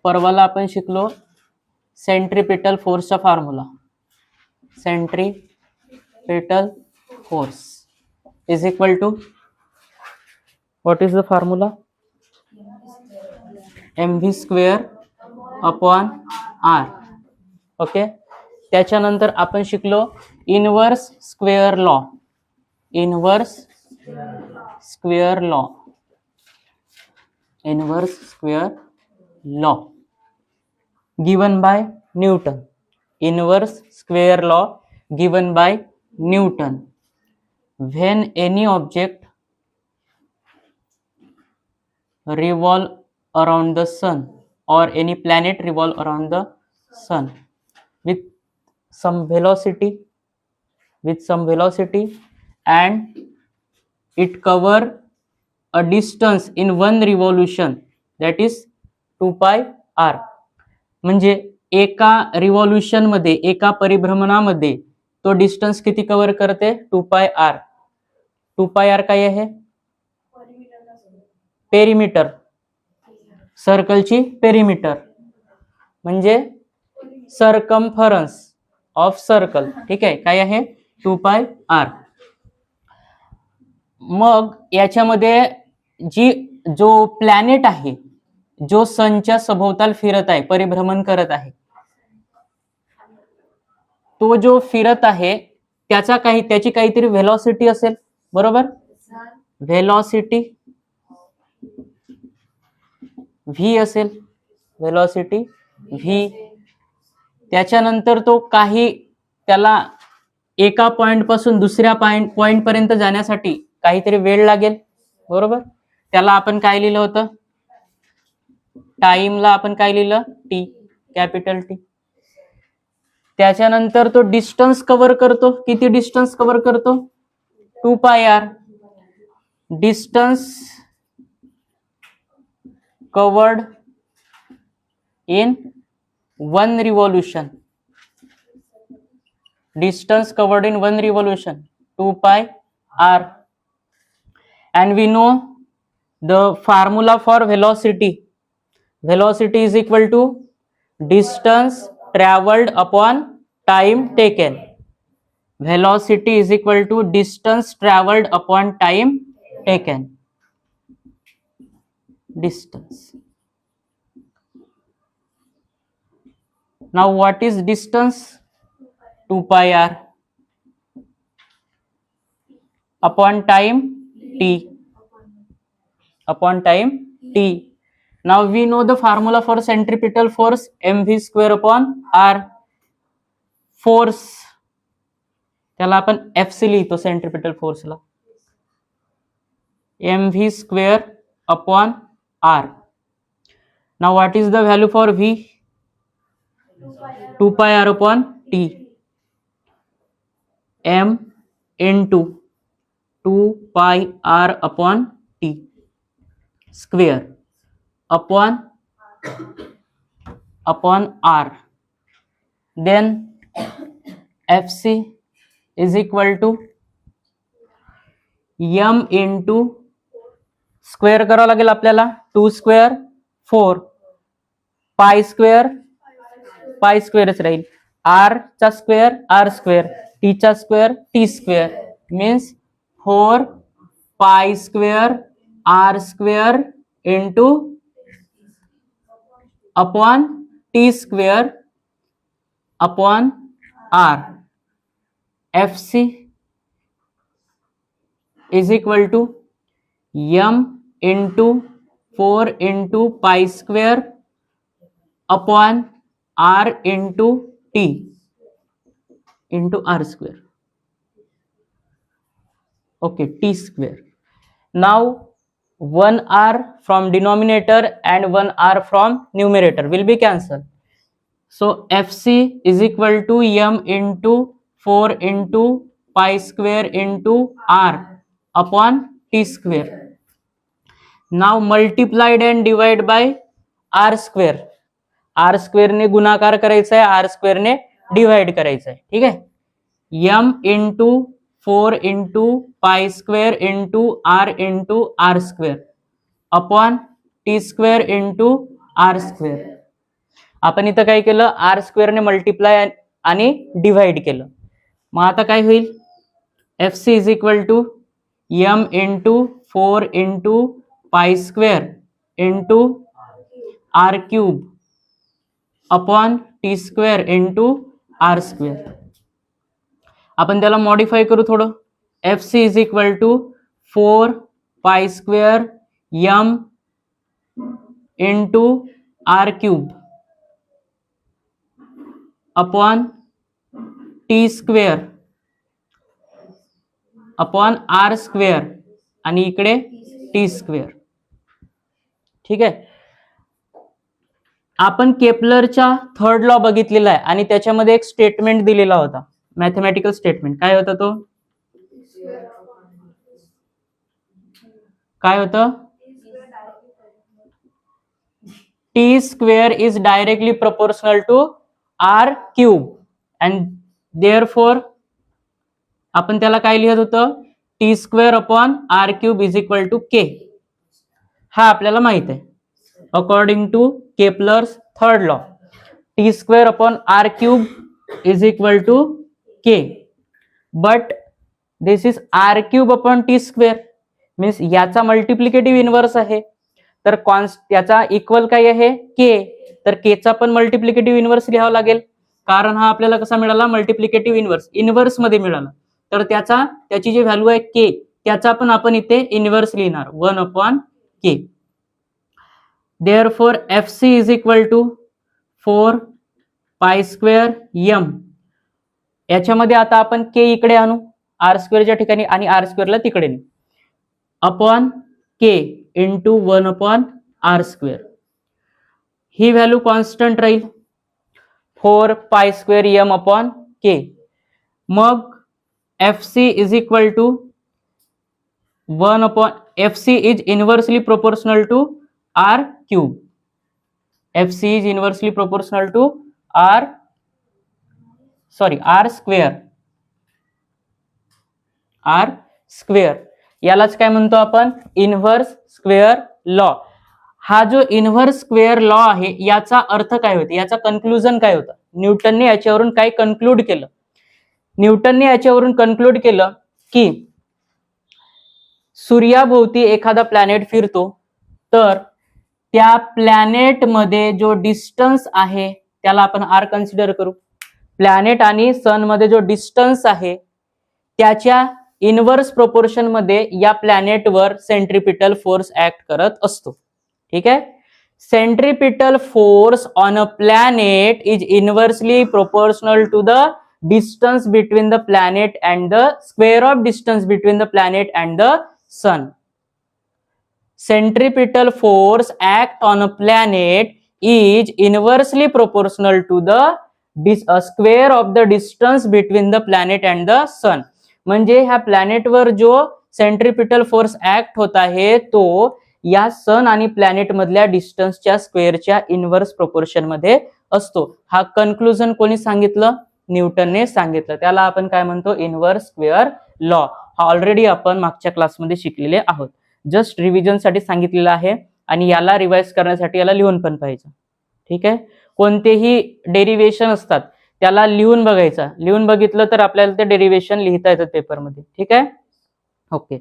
परवाला आपण शिकलो सेंट्रिपिटल फोर्सचा formula. Centripetal force is equal to, what is the formula? mv square upon r. Okay. त्याच्यानंतर आपण शिकलो inverse square law. Inverse square law. Inverse square law given by Newton. Inverse square law given by Newton. When any object revolve around the sun or any planet revolve around the sun with some velocity and it cover a distance in one revolution, that is 2 pi r. म्हणजे एका revolution मध्ये, एका परिभ्रमणामध्ये तो distance किती cover करते? 2 pi r. 2 pi r काय आहे? Perimeter. सर्कलची perimeter म्हणजे सर्कम्फरन्स ऑफ सर्कल. ठीक आहे, काय आहे? 2 pi r. मग याच्यामध्ये जो प्लॅनेट आहे, जो सनच्या सभोवताल फिरत आहे, परिभ्रमण करत आहे, तो जो फिरत आहे त्याची काहीतरी व्हेलॉसिटी असेल, बरोबर? व्हेलॉसिटी v असेल, व्हेलॉसिटी v. त्याच्यानंतर तो त्याला एका पॉइंट पासून दुसऱ्या पॉइंट पर्यंत जाण्यासाठी काहीतरी वेळ लागेल, बरोबर? त्याला आपण काय लिहिलं होतं? टाइमला आपण काय लिहिलं? t, capital T. त्याच्यानंतर तो डिस्टन्स कव्हर करतो. किती डिस्टन्स कव्हर करतो? 2 pi r. Distance covered in 1 revolution. Distance covered in 1 revolution, 2 pi r. And we know the formula for velocity. Velocity is equal to distance traveled upon time taken. Velocity is equal to distance traveled upon time taken. Distance. Now what is distance? 2 pi r upon time t. Upon time t. Now we know the formula for centripetal force, mv square upon r. Force त्याला आपण fc लिहितो centripetal फोर्सला. mv square upon r. Now what is the value for v? 2 pi r upon t. m into 2 pi r upon t square upon r. Then fc is equal to m into square करावं लागेल आपल्याला. 2 square 4, पाय स्क्वेअरच राहील. r चा square r square, t चा square t square, means 4 pi square r square into upon t square upon r. fc is equal to m into 4 into pi square upon r into t into r square. Okay, t square. Now 1 r from denominator and 1 r from numerator will be cancelled. So fc is equal to m into 4 into pi square into r upon t square. Now multiplied and divide by r square. r square ने गुणाकार करायचा आहे, r square ने divide करायचं आहे. ठीक आहे. m into 4 into pi square into r square upon t square into r square. आपण इथं काय केलं, आर स्क्वेअरने मल्टिप्लाय आणि डिव्हाइड केलं. मग आता काय होईल, F C is equal to M into 4 into pi square into R cube upon T square into R square. आपण त्याला मॉडिफाय करू थोडं. F C is equal to 4 pi square M into R cube upon T square upon R square आणि इकडे T square. ठीक आहे. आपण केपलरच्या third law बघितलेला आहे आणि त्याच्यामध्ये एक स्टेटमेंट दिलेला होता, मॅथमॅटिकल स्टेटमेंट. काय होता तो, काय होतं, t square is directly proportional to R cube and therefore आपण त्याला काय लिहित होतं, t square upon r cube is equal to k. हा आपल्याला माहित आहे. According to Kepler's third law, t square upon r cube is equal to k, but this is r cube upon T square means याचा multiplicative inverse आहे, तर याचा equal काय आहे, के. तर केचा पण मल्टिप्लिकेटिव्ह इनवर्स लिहावं लागेल, कारण हा आपल्याला कसा मिळाला, मल्टिप्लिकेटिव्ह इनवर्स मध्ये मिळाला. तर त्याची जी व्हॅल्यू आहे के, त्याचा पण आपण इथे इनवर्स लिहिणार 1 upon K. Therefore F C is equal to 4 pi square M. याच्यामध्ये आता आपण के इकडे आणू आर स्क्वेअरच्या ठिकाणी आणि आर स्क्वेअरला तिकडे नेऊ, upon K into 1 upon R square. ही व्हॅल्यू कॉन्स्टंट राहील 4 pi square M upon K. मग F C is equal to 1 upon F C is inversely proportional to R cube. F C is inversely proportional to R square. R square यालाच काय म्हणतो आपण, inverse square law. हा जो inverse square law आहे याचा अर्थ काय होते, याचा कन्क्लुजन काय होतं, न्यूटनने याच्यावरून काय कन्क्लूड केलं. न्यूटनने याच्यावरून कन्क्लूड केलं की सूर्याभोवती एखादा प्लॅनेट फिरतो, तर त्या प्लॅनेट मध्ये जो डिस्टन्स आहे त्याला आपण आर कन्सिडर करू. प्लॅनेट आणि सन मध्ये जो डिस्टन्स आहे त्याच्या इनवर्स प्रोपोर्शन मध्ये या प्लॅनेटवर सेंट्रिपिटल फोर्स ऍक्ट करत असतो. ठीक आहे. Centripetal force on a planet is inversely proportional to the distance between the planet and the square of distance between the planet and the sun. Centripetal force act on a planet is inversely proportional to the square of the distance between the planet and the sun. म्हणजे ह्या प्लॅनेटवर जो centripetal force act होत आहे तो या सन आणि planet मधल्या डिस्टन्सच्या स्क्वेअरच्या inverse proportion मध्ये असतो. हा कन्क्लुजन कोणी सांगितलं, न्यूटनने सांगितलं. त्याला आपण काय म्हणतो, इनव्हर्स स्क्वेअर लॉ. हा ऑलरेडी आपण मागच्या क्लासमध्ये शिकलेले आहोत. जस्ट रिव्हिजन साठी सांगितलेलं आहे आणि याला रिवाइज करण्यासाठी याला लिहून पण पाहिजे. ठीक आहे. कोणतेही डेरिव्हेशन असतात त्याला लिहून बघायचा, लिहून बघितलं तर आपल्याला ते डेरिव्हेशन लिहिता येतात पेपरमध्ये. ठीक आहे. ओके.